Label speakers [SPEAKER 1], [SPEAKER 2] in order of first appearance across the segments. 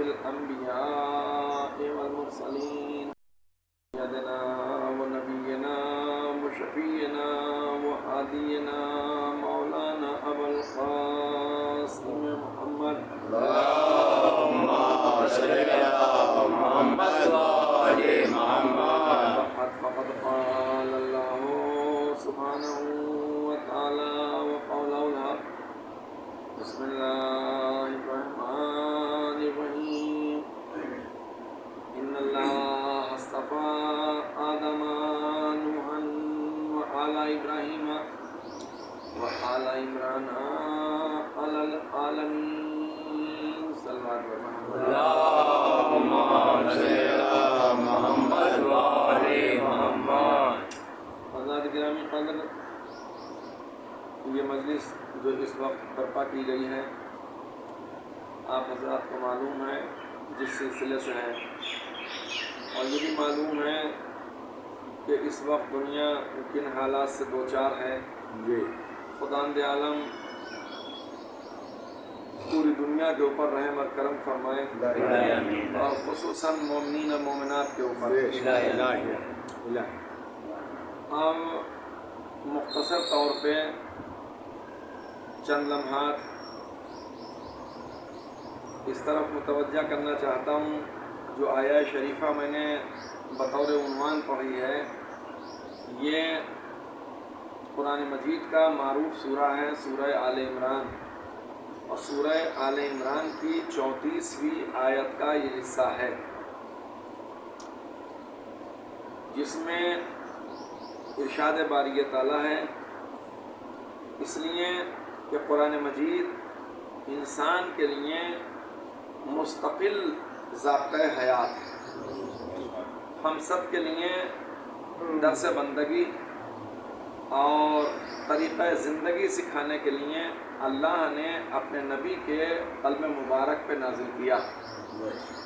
[SPEAKER 1] الأنبياء والمرسلين سيدنا ونبينا وشفينا وهادينا مولانا أبا القاسم محمد
[SPEAKER 2] اللهم صل على محمد وآل محمد.
[SPEAKER 1] فقد قال الله سبحانه وتعالى وقوله الحق. بسم الله الرحمن الرحيم. إن الله اصطفى آدم نوحا وآل إبراهيم وآل عمران على العالمين. صلى الله عليه وسلم.
[SPEAKER 2] اللهم صل على محمد وآل محمد.
[SPEAKER 1] حضرات گرامی قدر، یہ مجلس جو اس وقت برپا کی گئی ہے آپ حضرات کو معلوم ہے جس سلسلے سے ہے، اور یہ بھی معلوم ہے کہ اس وقت دنیا کن حالات سے دوچار ہے. خداوند عالم پوری دنیا کے اوپر رحم اور کرم فرمائے، اور خصوصاً مومنین اور مومنات کے اوپر. ہم مختصر طور پہ چند لمحات اس طرف متوجہ کرنا چاہتا ہوں. جو آیہ شریفہ میں نے بطور عنوان پڑھی ہے، یہ قرآن مجید کا معروف سورہ ہے، سورہ آل عمران، اور سورہ آل عمران کی 34ویں آیت کا یہ حصہ ہے، جس میں ارشاد باری تعالیٰ ہے. اس لیے کہ قرآن مجید انسان کے لیے مستقل ضابطۂ حیات ہے. ہم سب کے لیے درس بندگی اور طریقہ زندگی سکھانے کے لیے اللہ نے اپنے نبی کے قلم مبارک پہ نازل کیا،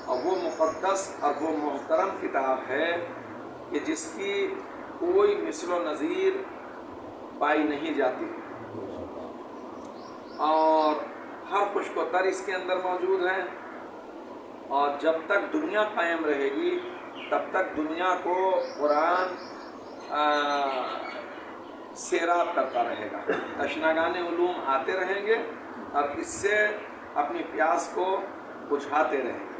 [SPEAKER 1] اور وہ مقدس اور وہ محترم کتاب ہے کہ جس کی کوئی مثل و نظیر پائی نہیں جاتی، اور ہر خشک و تر اس کے اندر موجود ہے. اور جب تک دنیا قائم رہے گی تب تک دنیا کو قرآن سیراب کرتا رہے گا. تشناگان علوم آتے رہیں گے اور اس سے اپنی پیاس کو بجھاتے رہیں گے.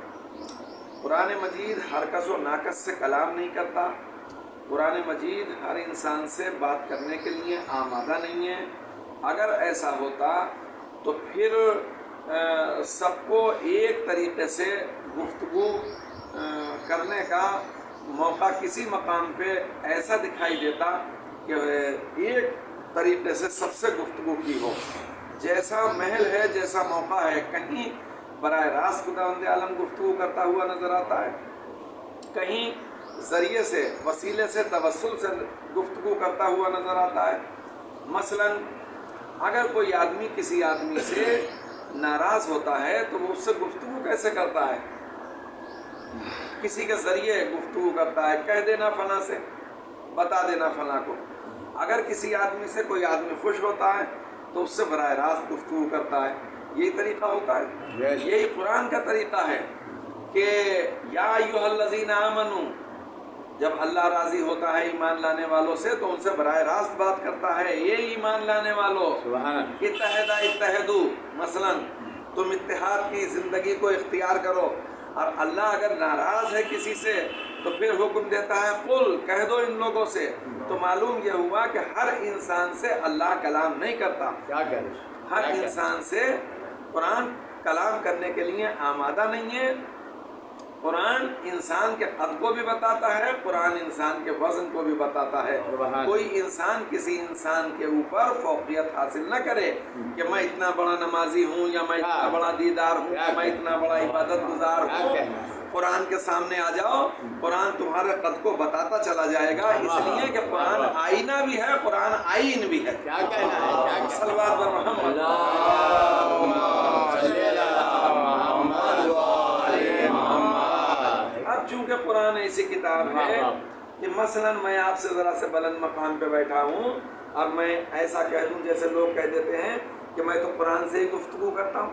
[SPEAKER 1] قرآن مجید ہر کس و ناکس سے کلام نہیں کرتا. قرآن مجید ہر انسان سے بات کرنے کے لیے آمادہ نہیں ہے. اگر ایسا ہوتا تو پھر سب کو ایک طریقے سے گفتگو کرنے کا موقع کسی مقام پہ ایسا دکھائی دیتا کہ ایک طریقے سے سب سے گفتگو کی ہو. جیسا محل ہے، جیسا موقع ہے، کہیں براہ راست خداوند عالم گفتگو کرتا ہوا نظر آتا ہے، کہیں ذریعے سے، وسیلے سے، توسل سے گفتگو کرتا ہوا نظر آتا ہے. مثلا اگر کوئی آدمی کسی آدمی سے ناراض ہوتا ہے تو وہ اس سے گفتگو کیسے کرتا ہے؟ کسی کے ذریعے گفتگو کرتا ہے، کہہ دینا فلاں سے، بتا دینا فلاں کو. اگر کسی آدمی سے کوئی آدمی خوش ہوتا ہے تو اس سے براہ راست گفتگو کرتا ہے. یہی طریقہ ہوتا ہے. یہی قرآن کا طریقہ ہے کہ یا ایھا الذین آمنوا، جب اللہ راضی ہوتا ہے ایمان لانے والوں سے تو ان سے براہ راست بات کرتا ہے. یہ ایمان لانے والوں، اتحدو، مثلا تم اتحاد کی زندگی کو اختیار کرو. اور اللہ اگر ناراض ہے کسی سے تو پھر حکم دیتا ہے قل، کہہ دو ان لوگوں سے. تو معلوم یہ ہوا کہ ہر انسان سے اللہ کلام نہیں کرتا. ہر انسان سے قرآن کلام کرنے کے لیے آمادہ نہیں ہے. قرآن انسان کے قد کو بھی بتاتا ہے، قرآن انسان کے وزن کو بھی بتاتا ہے. کوئی انسان کسی انسان کے اوپر فوقیت حاصل نہ کرے کہ میں اتنا بڑا نمازی ہوں، یا میں اتنا بڑا دیدار ہوں، یا میں اتنا بڑا عبادت گزار ہوں. قرآن کے سامنے آ جاؤ، قرآن تمہارے قد کو بتاتا چلا جائے گا. اس لیے کہ قرآن آئینہ بھی ہے، قرآن آئین بھی ہے.
[SPEAKER 2] کیا کہنا ہے؟
[SPEAKER 1] صلوات پر محمد. اب چونکہ قرآن ایسی کتاب ہے کہ مثلا میں آپ سے ذرا سے بلند مقام پہ بیٹھا ہوں اور میں ایسا کہہ دوں جیسے لوگ کہہ دیتے ہیں کہ میں تو قرآن سے ہی گفتگو کرتا ہوں.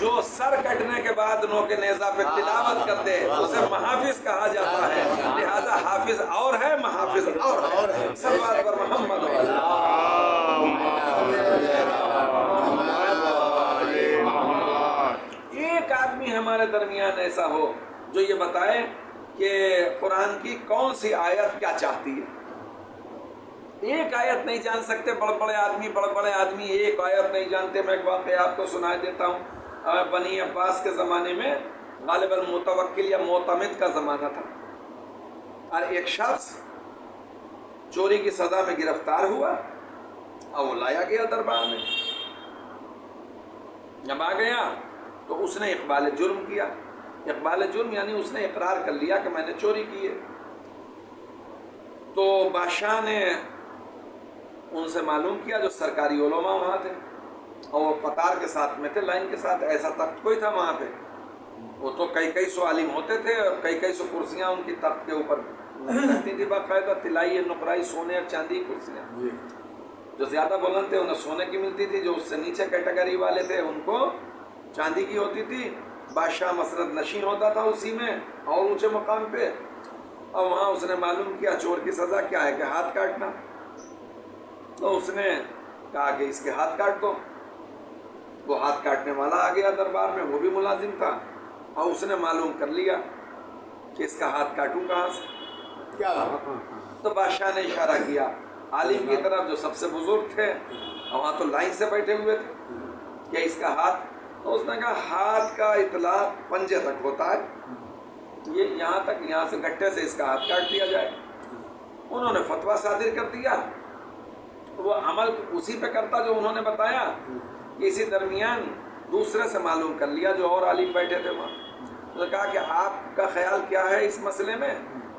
[SPEAKER 1] جو سر کٹنے کے بعد نو کے نیزہ پہ تلاوت کر دے اسے محافظ کہا جاتا ہے. لہذا حافظ اور ہے، محافظ اور ہے. صلوات پر محمد ایک آدمی ہمارے درمیان ایسا ہو جو یہ بتائے کہ قرآن کی کون سی آیت کیا چاہتی ہے. ایک آیت نہیں جان سکتے بڑے بڑے آدمی ایک آیت نہیں جانتے. میں ایک واقعہ آپ کو سنا دیتا ہوں. بنی عباس کے زمانے میں غالباً متوکل یا معتمد کا زمانہ تھا، اور ایک شخص چوری کی سزا میں گرفتار ہوا اور وہ لایا گیا دربار میں. جب آ گیا تو اس نے اقبال جرم کیا. اقبال جرم یعنی اس نے اقرار کر لیا کہ میں نے چوری کی ہے. تو بادشاہ نے ان سے معلوم کیا جو سرکاری علماء وہاں تھے، اور وہ قطار کے ساتھ میں تھے، لائن کے ساتھ. ایسا تخت کوئی تھا وہاں پہ، وہ تو کئی سو عالم ہوتے تھے اور کئی سو کرسیاں ان کی تخت کے اوپر رہتی تھی باقاعدہ، طلائی نقرائی سونے اور چاندی کی کرسیاں. جو زیادہ بلند تھے انہیں سونے کی ملتی تھی، جو اس سے نیچے کیٹیگری والے تھے ان کو چاندی کی ہوتی تھی. بادشاہ مسرت نشین ہوتا تھا اسی میں اور اونچے مقام پہ. اور وہاں اس نے معلوم کیا چور کی سزا کیا ہے کہ ہاتھ کاٹنا. تو اس نے کہا کہ اس کے ہاتھ کاٹ دو. وہ ہاتھ کاٹنے والا آ گیا دربار میں، وہ بھی ملازم تھا، اور اس نے معلوم کر لیا کہ اس کا ہاتھ کاٹوں کہاں سے کیا. تو بادشاہ نے اشارہ کیا عالم کی طرف جو سب سے بزرگ تھے، اور وہاں تو لائن سے بیٹھے ہوئے تھے، کہ اس کا ہاتھ. تو اس نے کہا ہاتھ کا اطلاق پنجے تک ہوتا ہے، یہ یہاں تک، یہاں سے گٹھے سے اس کا ہاتھ کاٹ دیا جائے. انہوں نے فتویٰ صادر کر دیا. وہ عمل اسی پہ کرتا جو انہوں نے بتایا. اسی درمیان دوسرے سے معلوم کر لیا جو اور عالم بیٹھے تھے وہاں. تو کہا کہ آپ کا خیال کیا ہے اس مسئلے میں.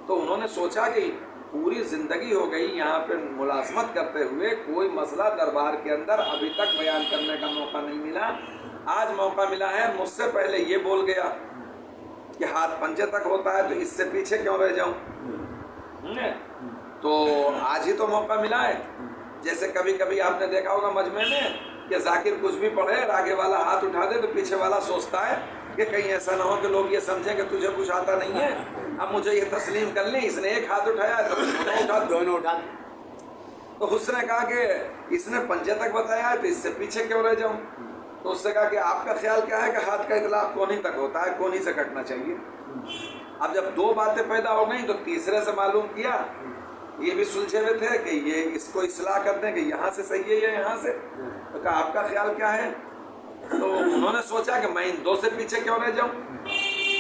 [SPEAKER 1] تو انہوں نے سوچا کہ پوری زندگی ہو گئی یہاں پہ ملازمت کرتے ہوئے، کوئی مسئلہ دربار کے اندر ابھی تک بیان کرنے کا موقع نہیں ملا. آج موقع ملا ہے، مجھ سے پہلے یہ بول گیا کہ ہاتھ پنجے تک ہوتا ہے، تو اس سے پیچھے کیوں رہ جاؤں. تو آج ہی تو موقع ملا ہے. جیسے کبھی کبھی آپ نے دیکھا ہوگا مجمع میں کہ ذاکر کچھ بھی پڑھے اور آگے والا ہاتھ اٹھا دے تو پیچھے والا سوچتا ہے کہ کہیں ایسا نہ ہو کہ لوگ یہ سمجھیں کہ تجھے کچھ آتا نہیں ہے، اب مجھے یہ تسلیم کر لیں اس نے ایک ہاتھ اٹھایا تو دونوں اٹھا. تو اس نے کہا کہ اس نے پنجے تک بتایا ہے تو اس سے پیچھے کیوں رہ جاؤں. تو اس سے کہا کہ آپ کا خیال کیا ہے کہ ہاتھ کا اطلاق کونی تک ہوتا ہے، کونی سے کٹنا چاہیے. اب جب دو باتیں پیدا ہو گئیں تو تیسرے سے معلوم کیا، یہ بھی سلجھے ہوئے تھے کہ یہ اس کو اصلاح کر دیں کہ یہاں سے صحیح ہے یا یہاں سے. تو کہا آپ کا خیال کیا ہے. تو انہوں نے سوچا کہ میں ان دو سے پیچھے کیوں رہ جاؤں.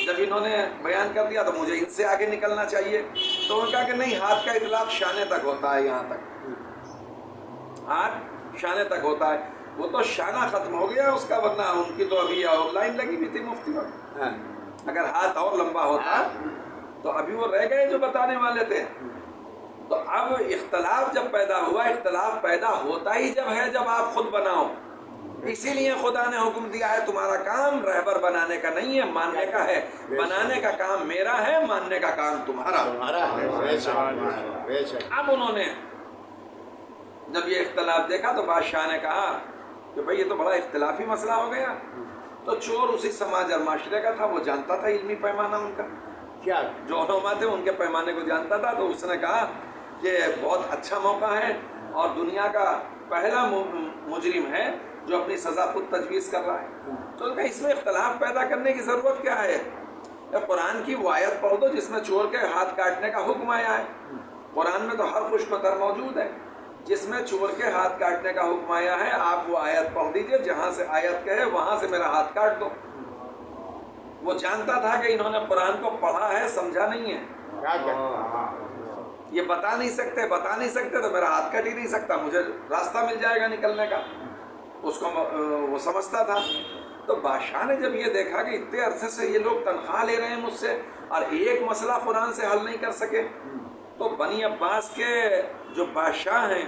[SPEAKER 1] جب انہوں نے بیان کر دیا تو مجھے ان سے آگے نکلنا چاہیے. تو انہوں نے کہا کہ نہیں، ہاتھ کا اطلاق شانے تک ہوتا ہے، یہاں تک ہاتھ شانے تک ہوتا ہے. وہ تو شانہ ختم ہو گیا اس کا، ورنہ ان کی تو ابھی اور لائن لگی ہوئی تھی مفتی میں. اگر ہاتھ اور لمبا ہوتا تو ابھی وہ رہ گئے جو بتانے والے تھے. تو اب اختلاف جب پیدا ہوا، اختلاف پیدا ہوتا ہی جب ہے جب آپ خود بناؤ. اسی لیے خدا نے حکم دیا ہے تمہارا کام رہبر بنانے کا نہیں ہے، ماننے کا ہے. بنانے کا کام میرا ہے، ماننے کا کام تمہارا. اب انہوں نے جب یہ اختلاف دیکھا تو بادشاہ نے کہا کہ بھئی یہ تو بڑا اختلافی مسئلہ ہو گیا. تو چور اسی سماج اور معاشرے کا تھا، وہ جانتا تھا علمی پیمانہ ان کا کیا، جو علماء تھے ان کے پیمانے کو جانتا تھا. تو اس نے کہا کہ بہت اچھا موقع ہے اور دنیا کا پہلا مجرم ہے جو اپنی سزا خود تجویز کر رہا ہے. تو اس میں اختلاف پیدا کرنے کی ضرورت کیا ہے. قرآن کی وہ آیت پڑھ دو جس میں چور کے ہاتھ کاٹنے کا حکم آیا ہے. قرآن میں تو ہر خوش قطر موجود ہے جس میں چور کے ہاتھ کاٹنے کا حکم آیا ہے. آپ وہ آیت پڑھ دیجئے، جہاں سے آیت کہے وہاں سے میرا ہاتھ کاٹ دو. وہ جانتا تھا کہ انہوں نے قرآن کو پڑھا ہے، سمجھا نہیں ہے. یہ بتا نہیں سکتے تو میرا ہاتھ کٹ ہی نہیں سکتا، مجھے راستہ مل جائے گا نکلنے کا. اس کو وہ سمجھتا تھا. تو بادشاہ نے جب یہ دیکھا کہ اتنے عرصے سے یہ لوگ تنخواہ لے رہے ہیں مجھ سے اور ایک مسئلہ قرآن سے حل نہیں کر سکے، تو بنی عباس کے جو بادشاہ ہیں،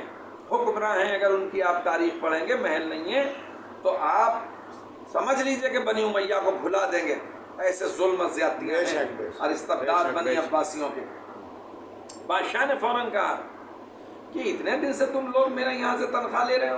[SPEAKER 1] حکمراں ہیں، اگر ان کی آپ تاریخ پڑھیں گے، محل نہیں ہے، تو آپ سمجھ لیجئے کہ بنی امیہ کو بھلا دیں گے. ایسے ظلم و زیادتیاں ہیں اور استبداد بنی عباسیوں کے. بادشاہ نے فوراً کہا کہ اتنے دن سے تم لوگ میرے یہاں سے تنخواہ لے رہے ہو،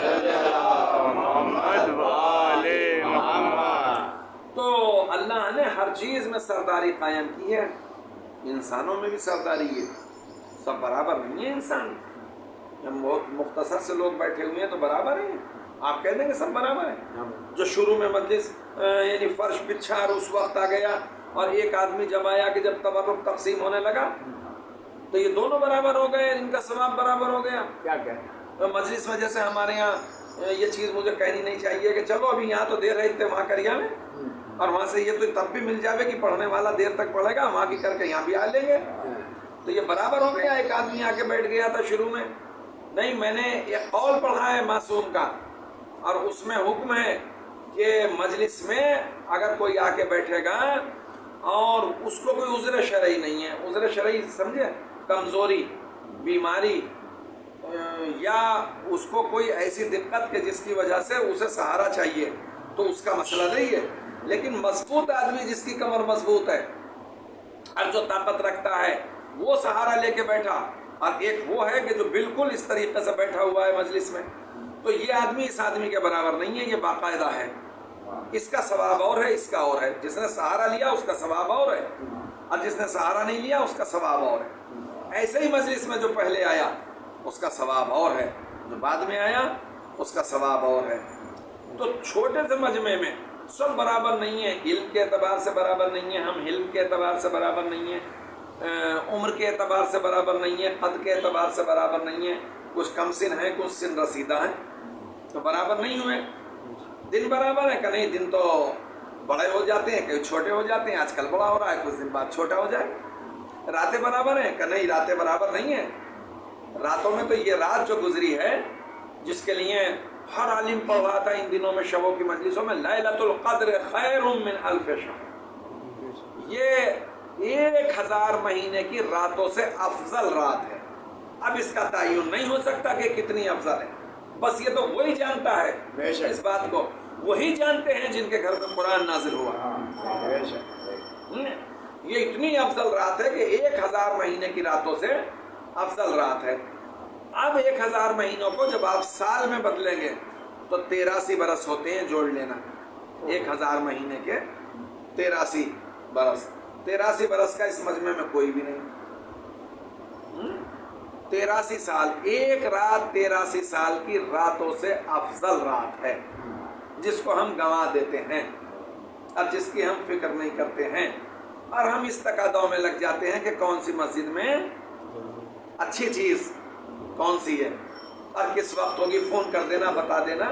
[SPEAKER 2] صل على محمد وآل محمد.
[SPEAKER 1] تو اللہ نے ہر چیز میں سرداری قائم کی ہے، انسانوں میں بھی سرداری ہے، سب برابر نہیں ہے انسان. جب بہت مختصر سے لوگ بیٹھے ہوئے ہیں تو برابر ہیں؟ آپ کہہ دیں کہ سب برابر ہیں؟ جو شروع میں مجلس یعنی فرش بچھا اور اس وقت آ گیا اور ایک آدمی جب آیا کہ جب تبرک تقسیم ہونے لگا تو یہ دونوں برابر ہو گئے، ان کا ثواب برابر ہو گیا.
[SPEAKER 2] کیا کہتے
[SPEAKER 1] تو مجلس میں جیسے ہمارے یہاں یہ چیز مجھے کہنی نہیں چاہیے کہ چلو ابھی یہاں تو دے رہے تھے وہاں کریا میں، اور وہاں سے یہ تو تب بھی مل جاوے کہ پڑھنے والا دیر تک پڑھے گا، وہاں کی کر کے یہاں بھی آ لیں گے. تو یہ برابر ہو گیا. ایک آدمی آ کے بیٹھ گیا تھا شروع میں، نہیں میں نے ایک قول پڑھا ہے معصوم کا، اور اس میں حکم ہے کہ مجلس میں اگر کوئی آ کے بیٹھے گا اور اس کو کوئی عذر شرعی نہیں ہے، عذر شرعی سمجھے، کمزوری، بیماری، یا اس کو کوئی ایسی دقت کہ جس کی وجہ سے اسے سہارا چاہیے، تو اس کا مسئلہ نہیں ہے. لیکن مضبوط آدمی جس کی کمر مضبوط ہے اور جو طاقت رکھتا ہے وہ سہارا لے کے بیٹھا، اور ایک وہ ہے کہ جو بالکل اس طریقے سے بیٹھا ہوا ہے مجلس میں، تو یہ آدمی اس آدمی کے برابر نہیں ہے، یہ باقاعدہ ہے. اس کا ثواب اور ہے، اس کا اور ہے. جس نے سہارا لیا اس کا ثواب اور ہے، اور جس نے سہارا نہیں لیا اس کا ثواب اور ہے. ایسے ہی مجلس میں جو پہلے آیا اس کا ثواب اور ہے، جو بعد میں آیا اس کا ثواب اور ہے. تو چھوٹے سے مجمع میں سب برابر نہیں ہے، علم کے اعتبار سے برابر نہیں ہے، ہم علم کے اعتبار سے برابر نہیں ہیں، عمر کے اعتبار سے برابر نہیں ہے، قد کے اعتبار سے برابر نہیں ہے، کچھ کم سن ہیں کچھ سن رسیدہ ہیں، تو برابر نہیں ہوئے. دن برابر ہے کہ نہیں؟ دن تو بڑے ہو جاتے ہیں، کہیں چھوٹے ہو جاتے ہیں، آج کل بڑا ہو رہا ہے، کچھ دن بعد چھوٹا ہو جائے. راتیں برابر ہیں کہ نہیں؟ راتیں برابر نہیں ہیں. راتوں میں تو یہ رات جو گزری ہے جس کے لیے ہر عالم پڑھ رہا تھا ان دنوں میں شبوں کی مجلسوں میں، لیلۃ القدر خیر من الف شہر، یہ 1000 مہینے کی راتوں سے افضل رات ہے. اب اس کا تعین نہیں ہو سکتا کہ کتنی افضل ہے، بس یہ تو وہی جانتا ہے، اس بات کو وہی جانتے ہیں جن کے گھر میں قرآن نازل ہوا. یہ اتنی افضل رات ہے کہ 1000 مہینے کی راتوں سے افضل رات ہے. اب 1000 مہینوں کو جب آپ سال میں بدلیں گے تو 83 برس ہوتے ہیں، جوڑ لینا. 1000 مہینے کے 83 برس، 83 برس کا اس مجمع میں کوئی بھی نہیں. 83 سال، ایک رات 83 سال کی راتوں سے افضل رات ہے جس کو ہم گنوا دیتے ہیں، اب جس کی ہم فکر نہیں کرتے ہیں، اور ہم اس تقاضوں میں لگ جاتے ہیں کہ کون سی مسجد میں اچھی چیز کون سی ہے اور کس وقت ہوگی، فون کر دینا، بتا دینا.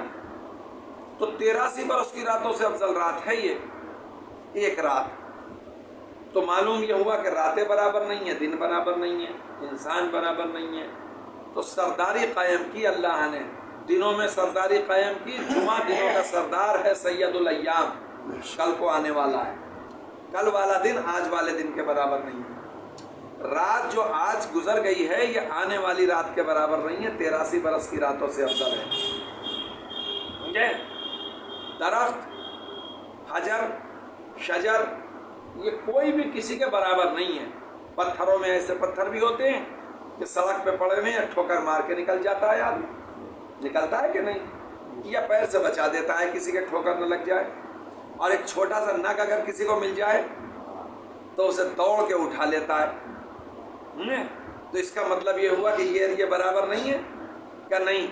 [SPEAKER 1] تو 83 برس کی راتوں سے افضل رات ہے یہ ایک رات. تو معلوم یہ ہوا کہ راتیں برابر نہیں ہیں، دن برابر نہیں ہیں، انسان برابر نہیں ہے. تو سرداری قائم کی اللہ نے، دنوں میں سرداری قائم کی. جمعہ دنوں کا سردار ہے، سید الایام، کل کو آنے والا ہے. کل والا دن آج والے دن کے برابر نہیں ہے. رات جو آج گزر گئی ہے یہ آنے والی رات کے برابر نہیں ہے، 83 برس کی راتوں سے افضل ہے. سمجھے؟ درخت، حجر، شجر، یہ کوئی بھی کسی کے برابر نہیں ہے. پتھروں میں ایسے پتھر بھی ہوتے ہیں کہ سڑک پہ پڑے ہوئے ہیں، ٹھوکر مار کے نکل جاتا ہے آدمی، نکلتا ہے کہ نہیں؟ یا پیر سے بچا دیتا ہے کسی کے ٹھوکر نہ لگ جائے. اور ایک چھوٹا سا نگ اگر کسی کو مل جائے تو اسے دوڑ کے اٹھا لیتا ہے. تو اس کا مطلب یہ ہوا کہ یہ برابر نہیں ہے کیا؟ نہیں.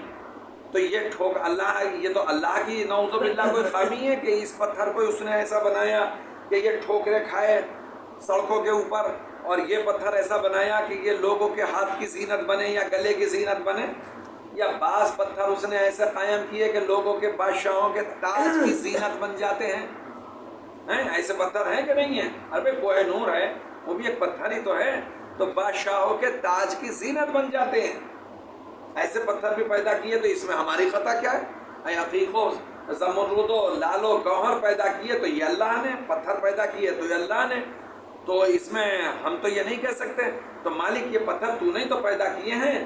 [SPEAKER 1] تو یہ اللہ، یہ تو اللہ کی نعوذ باللہ کوئی خامی ہے کہ اس پتھر کو اس نے ایسا بنایا کہ یہ ٹھوکریں کھائے سڑکوں کے اوپر، اور یہ پتھر ایسا بنایا کہ یہ لوگوں کے ہاتھ کی زینت بنے یا گلے کی زینت بنے. یا بعض پتھر اس نے ایسے قائم کیے کہ لوگوں کے بادشاہوں کے تاج کی زینت بن جاتے ہیں. ایسے پتھر ہیں کہ نہیں ہیں؟ ارے کوہ نور ہے، وہ بھی ایک پتھر ہی تو ہے، تو بادشاہوں کے تاج کی زینت بن جاتے ہیں. ایسے پتھر بھی پیدا کیے تو اس میں ہماری خطا کیا ہے؟ عقیقوں، زمرد و لال و گوہر پیدا کیے تو یہ اللہ نے، پتھر پیدا کیے تو یہ اللہ نے. تو اس میں ہم تو یہ نہیں کہہ سکتے تو مالک یہ پتھر تو نہیں تو پیدا کیے ہیں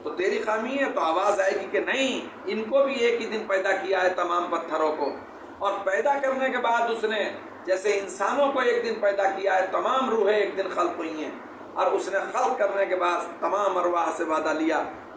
[SPEAKER 1] تو تیری خامی ہے. تو آواز آئے گی کہ نہیں، ان کو بھی ایک ہی دن پیدا کیا ہے تمام پتھروں کو، اور پیدا کرنے کے بعد اس نے جیسے انسانوں کو ایک دن پیدا کیا ہے، تمام روحیں ایک دن خلق ہوئی ہیں، اور اس نے خلق کرنے کے بعد تمام ارواح سے وعدہ لیا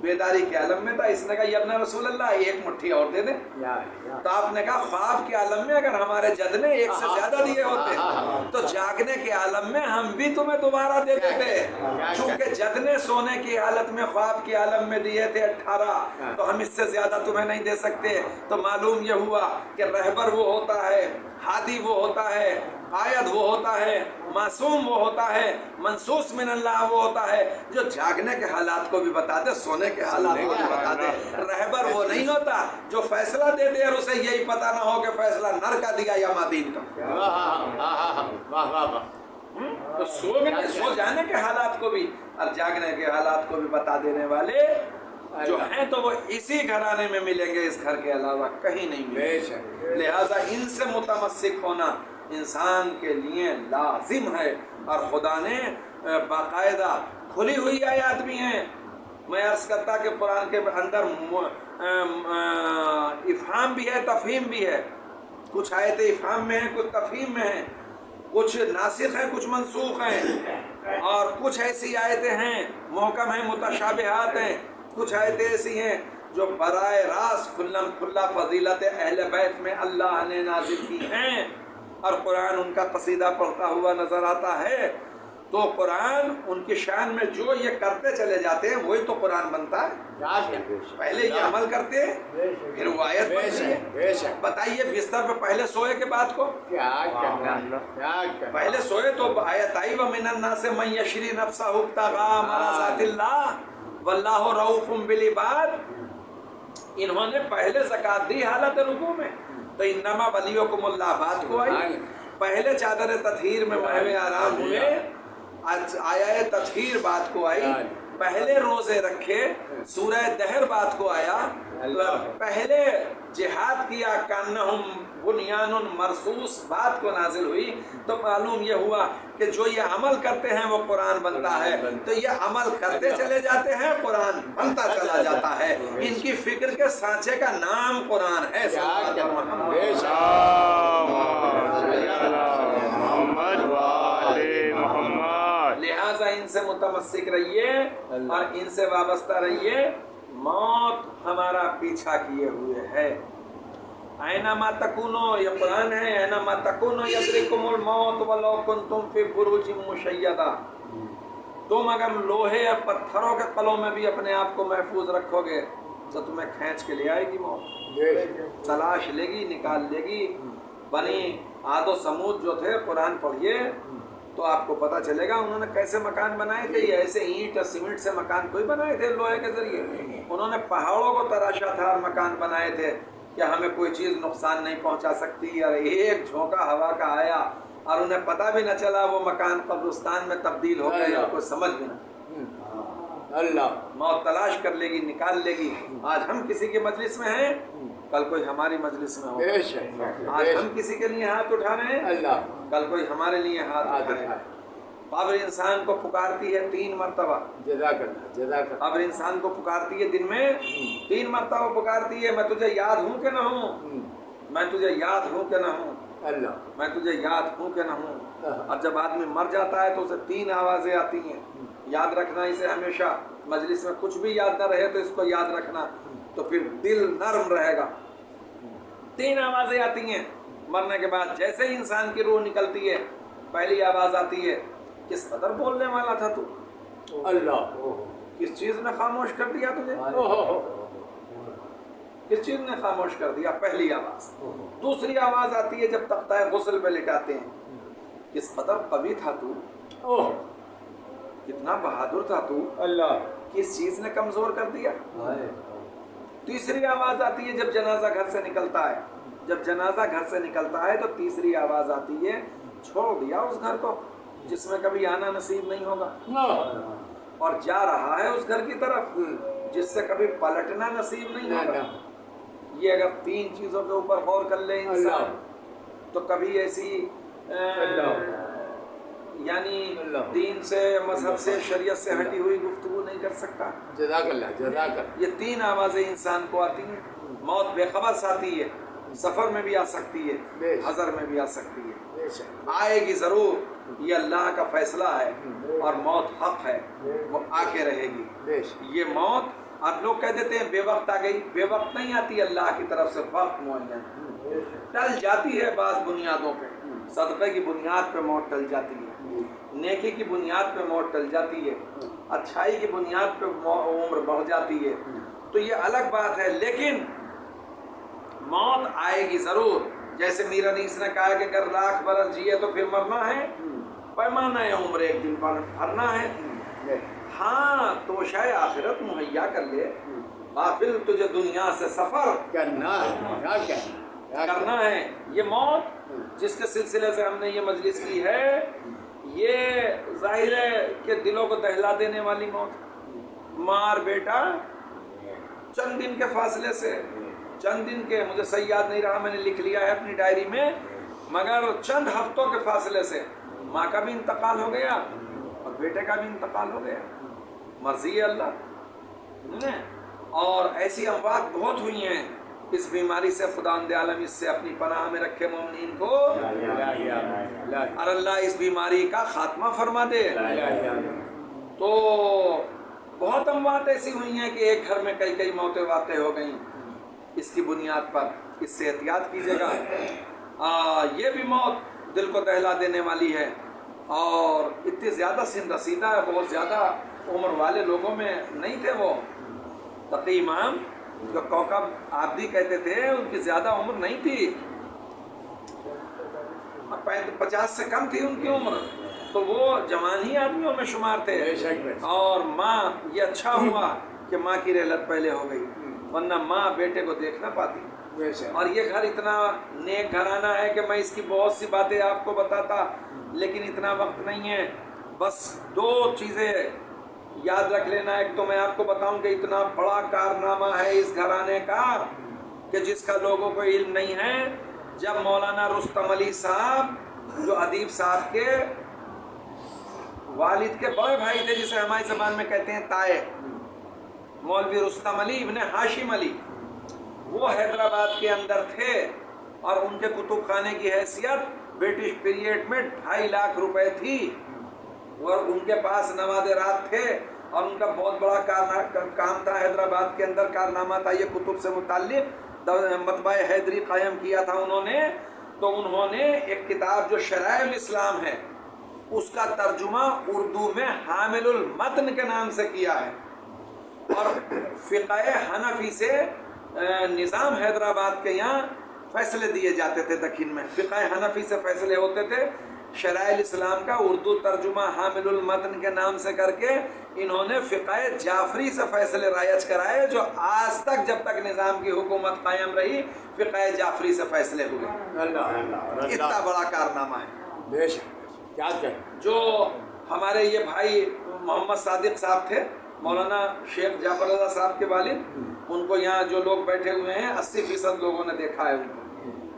[SPEAKER 1] بیداری کے عالم میں تھا، اس نے کہا یا ابن رسول اللہ ایک مٹھی اور دے دیں، تو آپ نے کہا خواب کے عالم میں اگر ہمارے جد نے ایک سے زیادہ دیے ہوتے تو جاگنے کے عالم میں ہم بھی تمہیں دوبارہ دے دیتے، چونکہ جد نے سونے کی حالت میں خواب کے عالم میں دیے تھے 18 تو ہم اس سے زیادہ تمہیں نہیں دے سکتے۔ تو معلوم یہ ہوا کہ رہبر وہ ہوتا ہے، ہادی وہ ہوتا ہے، قائد وہ ہوتا ہے، معصوم وہ ہوتا ہے، منصوص من اللہ وہ ہوتا ہے جو جاگنے کے حالات کو بھی بتا دے، سونے کے حالات کو بھی بتا دے۔ رہبر وہ نہیں ہوتا جو فیصلہ دے دے اور اسے یہی پتہ نہ ہو کہ فیصلہ نر کا دیا یا مادین کا۔ تو سو جانے کے حالات کو بھی اور جاگنے کے حالات کو بھی بتا دینے والے جو ہیں تو وہ اسی گھرانے میں ملیں گے، اس گھر کے علاوہ کہیں نہیں ملیں گے۔ لہٰذا ان سے متمسک ہونا انسان کے لیے لازم ہے، اور خدا نے باقاعدہ کھلی ہوئی آیات بھی ہیں۔ میں عرض کرتا کہ قرآن کے اندر افہام بھی ہے، تفہیم بھی ہے، کچھ آیتیں افہام میں ہیں، کچھ تفہیم میں ہیں، کچھ ناسخ ہیں، کچھ منسوخ ہیں، اور کچھ ایسی آیتیں ہیں محکم ہیں، متشابہات ہیں، کچھ آیتیں ایسی ہیں جو براہ راست کھلا فضیلت اہل بیت میں اللہ نے نازل کی ہیں، اور قرآن ان کا قصیدہ پڑھتا ہوا نظر آتا ہے۔ تو قرآن ان کی شان میں جو یہ کرتے چلے جاتے ہیں وہی تو قرآن بنتا ہے۔ پہلے یہ عمل کرتے ہیں پھر وہ آیت بنتی ہے۔ بتائیے بستر پہ پہلے سوئے کے بعد کو پہلے سوئے تو آیت آئی وَمِنَ النَّاسِ مَن يَشْرِي نَفْسَهُ ابْتِغَاءَ مَرْضَاتِ اللَّهِ وَاللَّهُ رَءُوفٌ بِالْعِبَادِ۔ انہوں نے پہلے زکوٰۃ دی حالت رکوع میں، تو انما ولیکم اللہ بات کو آئی، پہلے چادر تطہیر میں محو آرام ہوئے، آیا تطہیر بات کو آئی، پہلے روزے رکھے سورہ دہر بات کو آیا، پہلے جہاد کیا کانہم بنیان مرصوص بات کو نازل ہوئی۔ تو معلوم یہ ہوا کہ جو یہ عمل کرتے ہیں وہ قرآن بنتا ہے، تو یہ عمل کرتے چلے جاتے ہیں قرآن بنتا چلا جاتا ہے۔ ان کی فکر کے سانچے کا نام قرآن ہے۔ لہٰذا ان سے متمسک رہیے اور ان سے وابستہ رہیے۔ موت ہمارا پیچھا کیے ہوئے ہے، اینما تکونو، یہ قرآن ہے، اینما تکونو یدرککم الموت ولو کنتم فی بروج مشیدہ۔ تم اگر لوہے اور پتھروں کے قلعوں میں بھی اپنے آپ کو محفوظ رکھو گے تو تمہیں کھینچ کے لے آئے گی موت، تلاش لے گی، نکال لے گی۔ بنی عاد و سمود جو تھے، قرآن پڑھیے تو آپ کو پتہ چلے گا انہوں نے کیسے مکان بنائے تھے۔ یہ ایسے اینٹ اور سیمنٹ سے مکان کوئی بنائے تھے لوہے کے ذریعے؟ انہوں نے پہاڑوں کو تراشا تھا اور مکان بنائے تھے کہ ہمیں کوئی چیز نقصان نہیں پہنچا سکتی، اور ایک جھونکا ہوا کا آیا اور انہیں پتہ بھی نہ چلا وہ مکان قبرستان میں تبدیل ہو گئے اور کوئی سمجھ بھی نہ۔ اللہ موت تلاش کر لے گی، نکال لے گی۔ آج ہم کسی کی مجلس میں ہیں، کل کوئی ہماری مجلس میں ہو۔ آج ہم کسی کے لیے ہاتھ اٹھا رہے ہیں، کل کوئی ہمارے لیے ہاتھ اٹھائے گا۔ قبر انسان کو پکارتی ہے 3 مرتبہ، قبر انسان کو پکارتی ہے دن میں 3 مرتبہ پکارتی ہے، میں تجھے یاد ہوں کہ نہ ہوں، میں تجھے یاد ہوں کہ نہ ہوں، میں تجھے یاد ہوں کہ نہ ہوں۔ اور جب آدمی مر جاتا ہے تو اسے 3 آوازیں آتی ہیں، یاد رکھنا اسے ہمیشہ۔ مجلس میں کچھ بھی یاد نہ رہے تو اس کو یاد رکھنا، تو پھر دل نرم رہے گا۔ 3 آوازیں آتی ہیں مرنے کے بعد، جیسے ہی انسان کی روح نکلتی ہے پہلی آواز آتی ہے، کس قدر بولنے والا تھا تو، اللہ کس چیز نے خاموش کر دیا تجھے، کس چیز نے خاموش کر دیا، پہلی آواز۔ دوسری آواز آتی ہے جب تختہ غسل پہ لٹاتے ہیں، کس قدر قوی تھا تو، کتنا بہادر تھا تو، اللہ کس چیز نے کمزور کر دیا۔ تیسری آواز آتی ہے جب جنازہ گھر سے نکلتا ہے، جب جنازہ گھر سے نکلتا ہے تو تیسری آواز آتی ہے، چھوڑ دیا اس گھر کو جس میں کبھی آنا نصیب نہیں ہوگا، اور جا رہا ہے اس گھر کی طرف جس سے کبھی پلٹنا نصیب نہیں ہوگا۔ یہ اگر 3 چیزوں کے اوپر غور کر لے انسان تو کبھی ایسی یعنی دین سے، مذہب سے، شریعت سے ہٹی ہوئی گفتگو نہیں کر سکتا۔ جزاک اللہ۔ یہ 3 آوازیں انسان کو آتی ہیں۔ موت بے خبر آتی ہے، سفر میں بھی آ سکتی ہے، حضر میں بھی آ سکتی ہے، آئے گی ضرور، یہ اللہ کا فیصلہ ہے، اور موت حق ہے، وہ آ کے رہے گی۔ یہ موت آپ لوگ کہہ دیتے ہیں بے وقت آ گئی، بے وقت نہیں آتی، اللہ کی طرف سے وقت معین ٹل جاتی ہے بعض بنیادوں پہ. صدقے کی بنیاد پہ موت ٹل جاتی ہے، نیکی کی بنیاد پہ موت ٹل جاتی ہے، اچھائی کی بنیاد پہ عمر بڑھ جاتی ہے، تو یہ الگ بات ہے. لیکن موت آئے گی ضرور. جیسے میر انیس نے کہا کہ اگر 1,00,000 برس جیے تو پھر مرنا ہے، پیمانہ ہے عمر ایک دن پر بھرنا ہے. ہاں تو شاید آخرت مہیا کر لے، غافل تجھے دنیا سے سفر
[SPEAKER 2] کرنا
[SPEAKER 1] ہے. یہ موت جس کے سلسلے سے ہم نے یہ مجلس کی ہے، یہ ظاہر ہے کہ دلوں کو دہلا دینے والی موت. ماں اور بیٹا چند دن کے فاصلے سے، چند دن کے، مجھے صحیح یاد نہیں رہا، میں نے لکھ لیا ہے اپنی ڈائری میں، مگر چند ہفتوں کے فاصلے سے ماں کا بھی انتقال ہو گیا اور بیٹے کا بھی انتقال ہو گیا. مرضی ہے اللہ. اور ایسی اموات بہت ہوئی ہیں. اس بیماری سے خداوند عالم اس سے اپنی پناہ میں رکھے مومنین کو، اور اللہ اس بیماری کا خاتمہ فرما دے. تو بہت اموات ایسی ہوئی ہیں کہ ایک گھر میں کئی کئی موتیں واقع ہو گئیں. اس کی بنیاد پر اس سے احتیاط کیجیے گا. یہ بھی موت دل کو دہلا دینے والی ہے، اور اتنی زیادہ سن رسیدہ ہے، بہت زیادہ عمر والے لوگوں میں نہیں تھے. وہ تقی امام جو کوکب آبدی کہتے تھے، ان کی زیادہ عمر نہیں تھی، 50 سے کم تھی ان کی عمر، تو وہ جوان ہی آدمیوں میں شمار تھے. اور ماں، یہ اچھا ہوا کہ ماں کی رحلت پہلے ہو گئی، ورنہ ماں بیٹے کو دیکھ نہ پاتی. اور یہ گھر اتنا نیک گھرانہ ہے کہ میں اس کی بہت سی باتیں آپ کو بتاتا، لیکن اتنا وقت نہیں ہے. بس 2 چیزیں یاد رکھ لینا. ایک تو میں آپ کو بتاؤں کہ اتنا بڑا کارنامہ ہے اس گھرانے کا کہ جس کا لوگوں کو علم نہیں ہے. جب مولانا رستم علی صاحب، جو ادیب صاحب کے والد کے بڑے بھائی تھے، جسے ہماری زبان میں کہتے ہیں تائے، مولوی رستم علی ابن ہاشم علی، وہ حیدرآباد کے اندر تھے، اور ان کے کتب خانے کی حیثیت برٹش پیریڈ میں 2.5 لاکھ روپے تھی، اور ان کے پاس نوادرات تھے، اور ان کا بہت بڑا کام تھا حیدرآباد کے اندر، کارنامہ تھا یہ کتب سے متعلق. مطبع حیدری قائم کیا تھا انہوں نے. تو انہوں نے ایک کتاب جو شرائع الاسلام ہے، اس کا ترجمہ اردو میں حامل المتن کے نام سے کیا ہے. اور فقہ حنفی سے نظام حیدرآباد کے یہاں فیصلے دیے جاتے تھے. دکن میں فقہ حنفی سے فیصلے ہوتے تھے. شرائع الاسلام کا اردو ترجمہ حامل المتن کے نام سے کر کے انہوں نے فقہ جعفری سے فیصلے رائج کرائے، جو آج تک جب تک نظام کی حکومت قائم رہی فقہ جعفری سے فیصلے ہوئے. اتنا بڑا کارنامہ ہے.
[SPEAKER 2] بے شک، کیا کہیں.
[SPEAKER 1] جو ہمارے یہ بھائی محمد صادق صاحب تھے، مولانا شیخ جعفر رضا صاحب کے والد، ان کو یہاں جو لوگ بیٹھے ہوئے ہیں 80% لوگوں نے دیکھا ہے ان کو،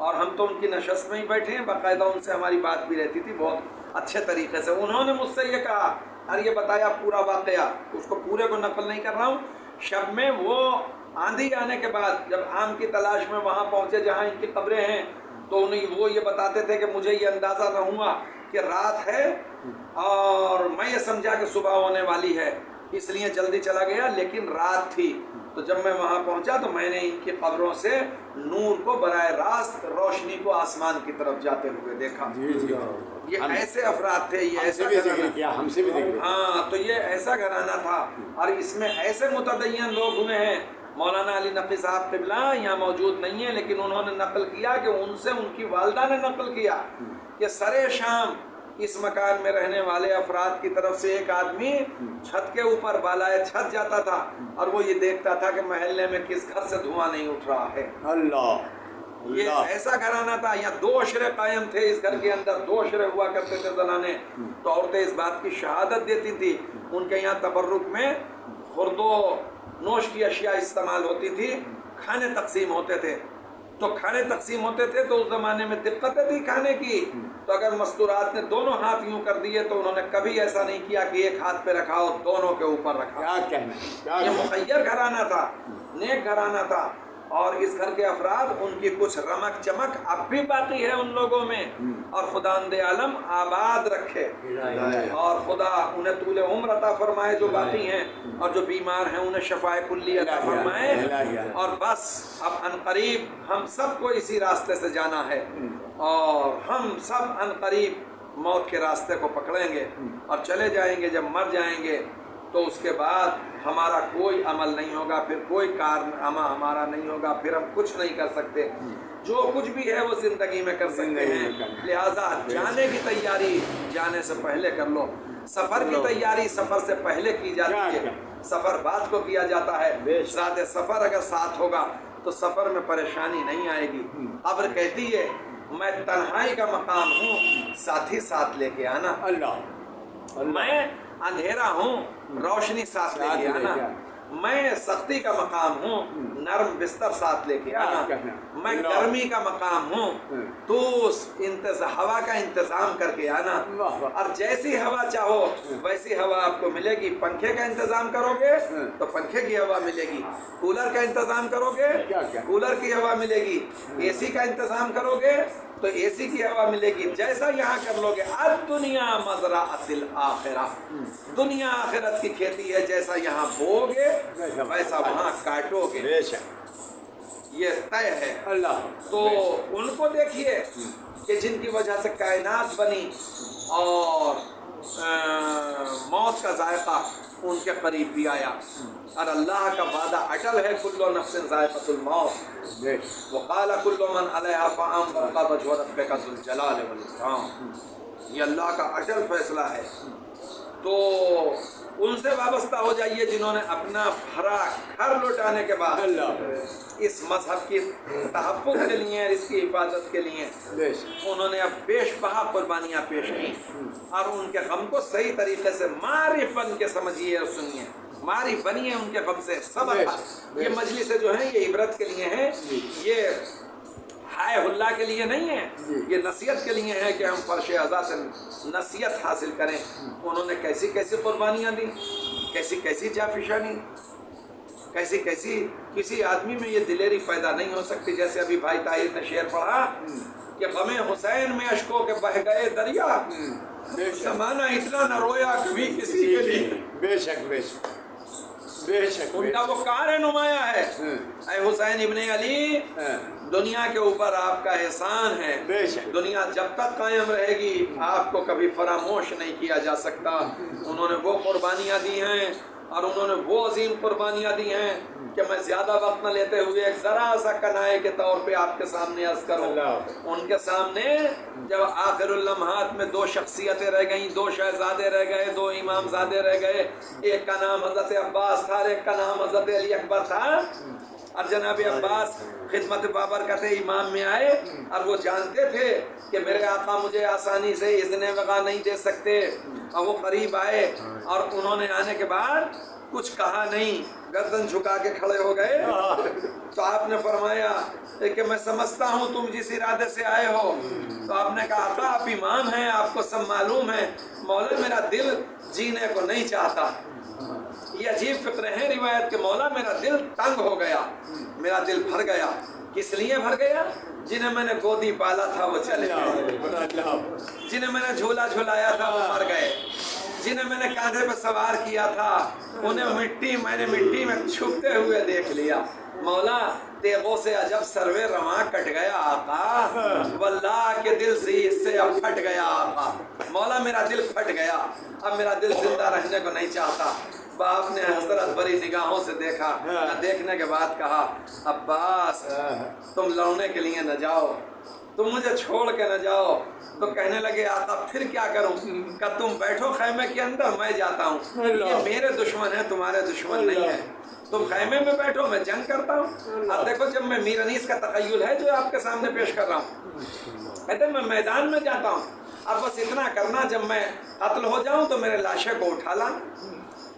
[SPEAKER 1] اور ہم تو ان کی نشست میں ہی بیٹھے ہیں. باقاعدہ ان سے ہماری بات بھی رہتی تھی بہت اچھے طریقے سے. انہوں نے مجھ سے یہ کہا، اور یہ بتایا پورا واقعہ، اس کو پورے کو نقل نہیں کر رہا ہوں. شب میں وہ آندھی آنے کے بعد جب آم کی تلاش میں وہاں پہنچے جہاں ان کی قبریں ہیں، تو انہیں وہ یہ بتاتے تھے کہ مجھے یہ اندازہ نہ ہوا کہ رات ہے، اور میں یہ سمجھا کہ صبح ہونے والی ہے، اس لیے جلدی چلا گیا، لیکن رات تھی. تو جب میں وہاں پہنچا تو میں نے ان کی قبروں سے نور کو براہ راست، روشنی کو آسمان کی طرف جاتے ہوئے دیکھا. یہ ایسے افراد تھے، یہ ایسا
[SPEAKER 2] ہم سے بھی ذکر.
[SPEAKER 1] ہاں، تو یہ ایسا گھرانہ تھا، اور اس میں ایسے متدین لوگ ہوئے ہیں. مولانا علی نقی صاحب قبلہ یہاں موجود نہیں ہیں، لیکن انہوں نے نقل کیا کہ ان سے ان کی والدہ نے نقل کیا کہ سرے شام اس مکان میں رہنے والے افراد کی طرف سے ایک آدمی چھت کے اوپر بالائے چھت جاتا تھا، اور وہ یہ دیکھتا تھا کہ محلے میں کس گھر سے دھواں نہیں اٹھ رہا ہے.
[SPEAKER 2] اللہ،
[SPEAKER 1] یہ ایسا گھرانہ تھا. یہاں 2 عشرے قائم تھے اس گھر کے اندر، 2 عشرے ہوا کرتے تھے زنانے. تو عورتیں اس بات کی شہادت دیتی تھی. ان کے یہاں تبرک میں خورد و نوش کی اشیاء استعمال ہوتی تھی، کھانے تقسیم ہوتے تھے. تو کھانے تقسیم ہوتے تھے تو اس زمانے میں دقتیں تھی کھانے کی. تو اگر مستورات نے دونوں ہاتھ یوں کر دیے تو انہوں نے کبھی ایسا نہیں کیا کہ ایک ہاتھ پہ رکھا اور دونوں کے اوپر رکھا.
[SPEAKER 2] کیا کہنا.
[SPEAKER 1] یہ مخیر گھرانہ تھا، نیک گھرانہ تھا. اور اس گھر کے افراد ان کی کچھ رمک چمک اب بھی باقی ہے ان لوگوں میں، اور خداوند عالم آباد رکھے، اور خدا انہیں طول عمر عطا فرمائے جو باقی ہیں، اور جو بیمار ہیں انہیں شفاء کلی عطا فرمائے، اور بس اب عنقریب ہم سب کو اسی راستے سے جانا ہے، اور ہم سب عنقریب موت کے راستے کو پکڑیں گے اور چلے جائیں گے۔ جب مر جائیں گے تو اس کے بعد ہمارا کوئی عمل نہیں ہوگا، پھر کوئی کارنامہ ہمارا نہیں ہوگا، پھر ہم کچھ نہیں کر سکتے، جو کچھ بھی ہے وہ زندگی میں کر سکتے ہیں۔ لہٰذا جانے کی تیاری جانے سے پہلے کر لو، سفر کی تیاری سفر سے پہلے کی جاتی ہے، سفر بعد کو کیا جاتا ہے۔ ذات سفر اگر ساتھ ہوگا تو سفر میں پریشانی نہیں آئے گی۔ قبر کہتی ہے میں تنہائی کا مقام ہوں، ساتھی ساتھ لے کے آنا، میں اندھیرا ہوں، روشنی ساتھ لے کے آنا، میں سختی کا مقام ہوں، نرم بستر ساتھ لے کے آنا، میں گرمی کا مقام ہوں، تو ہوا کا انتظام کر کے آنا، اور جیسی ہوا چاہو ویسی ہوا آپ کو ملے گی۔ پنکھے کا انتظام کرو گے تو پنکھے کی ہوا ملے گی، کولر کا انتظام کرو گے کولر کی ہوا ملے گی، اے سی کا انتظام کرو گے تو اے سی کی ہوا ملے گی۔ جیسا یہاں کر لو گے، الدنیا مزرعۃ الآخرہ، دنیا آخرت کی کھیتی ہے، جیسا یہاں بو گے ویسا وہاں کاٹو گے، یہ طے ہے۔ تو ان کو دیکھیے کہ جن کی وجہ سے کائنات بنی اور موت کا ذائقہ ان کے قریب بھی آیا، اور اللہ کا وعدہ اٹل ہے، کل نفس ذائقۃ الموت، وقال کل من علیہا فان، وبقى وجہ ربک ذو الجلال والاکرام، یہ اللہ کا اٹل فیصلہ ہے۔ تو ان سے وابستہ ہو جائیے جنہوں نے اپنا بھرا گھر لوٹانے کے بعد اس مذہب کی تحفظ کے لیے، اس کی حفاظت کے لیے انہوں نے اب بیش بہا قربانیاں پیش کی، اور ان کے غم کو صحیح طریقے سے معرفن کے سمجھیے اور سنیے، معرف بنیے ان کے غم سے۔ سبق یہ مجلسیں جو ہیں یہ عبرت کے لیے ہیں، یہ ہائے اللہ کے لیے نہیں ہے، یہ نصیحت کے لیے ہے کہ ہم فرش اعضاء سے نصیحت حاصل کریں۔ انہوں نے کیسی کیسی قربانیاں دیں، کیسی کیسی جافشانی، کیسی کیسی، کسی آدمی میں یہ دلیری پیدا نہیں ہو سکتی، جیسے ابھی بھائی طاہر نے شعر پڑھا کہ غم حسین میں اشکوں کے بہ گئے دریا، زمانہ اتنا نہ رویا کبھی کسی کے لیے۔
[SPEAKER 2] بے شک بے شک بے شک،
[SPEAKER 1] ان کا وہ کار نمایاں ہے، اے حسین ابن علی، دنیا کے اوپر آپ کا احسان ہے،
[SPEAKER 2] بے شک،
[SPEAKER 1] دنیا جب تک قائم رہے گی آپ کو کبھی فراموش نہیں کیا جا سکتا۔ انہوں نے وہ قربانیاں دی ہیں، اور انہوں نے وہ عظیم قربانیاں دی ہیں کہ میں زیادہ وقت نہ لیتے ہوئے ایک ذرا سا کنائے کے طور پہ آپ کے سامنے عرض کروں۔ ان کے سامنے جب آخر اللمحات میں دو شخصیتیں رہ گئیں، دو شہزادے رہ گئے، دو امام زادے رہ گئے، ایک کا نام حضرت عباس تھا، ایک کا نام حضرت علی اکبر تھا، اور جناب عباس خدمت بابرکت امام میں آئے، اور وہ جانتے تھے کہ میرے آقا مجھے آسانی سے اذن وغیرہ نہیں دے سکتے، اور وہ قریب آئے، اور انہوں نے آنے کے بعد کچھ کہا نہیں، گردن جھکا کے کھڑے ہو گئے۔ تو آپ نے فرمایا کہ میں سمجھتا ہوں تم جس ارادے سے آئے ہو۔ تو آپ نے کہا آقا آپ امام ہیں، آپ کو سب معلوم ہے، مولا میرا دل جینے کو نہیں چاہتا۔ یہ عجیب فقرے ہیں روایت کے، مولا میرا دل تنگ ہو گیا، میرا دل بھر گیا۔ کس لیے بھر گیا؟ جنہیں میں نے گودی پالا تھا وہ چلے گئے، جنہیں میں نے جھولا جھولایا تھا وہ مر گئے، جنہیں میں نے کاندھے پہ سوار کیا تھا انہیں میں نے مٹی میں چھپتے ہوئے دیکھ لیا۔ مولا تیغوں سے عجب سروے رواں کٹ گیا آقا، واللہ کے دل سے اب پھٹ گیا آقا۔ مولا میرا دل پھٹ گیا، اب میرا دل زندہ رہنے کو نہیں چاہتا۔ باپ نے حسرت بھری نگاہوں سے دیکھا، دیکھنے کے بعد کہا عباس تم لڑنے کے لیے نہ جاؤ، تم مجھے چھوڑ کے نہ جاؤ۔ تو کہنے لگے آقا پھر کیا کروں؟ کہ تم بیٹھو خیمے کے اندر، میں جاتا ہوں، یہ میرے دشمن ہیں تمہارے دشمن نہیں ہیں، تم خیمے میں بیٹھو میں جنگ کرتا ہوں۔ اب دیکھو جب میں میر انیس کا تخیل ہے جو آپ کے سامنے پیش کر رہا ہوں، کہتے میں میدان میں جاتا ہوں، اب بس اتنا کرنا جب میں قتل ہو جاؤں تو میرے لاشے کو اٹھا لانا،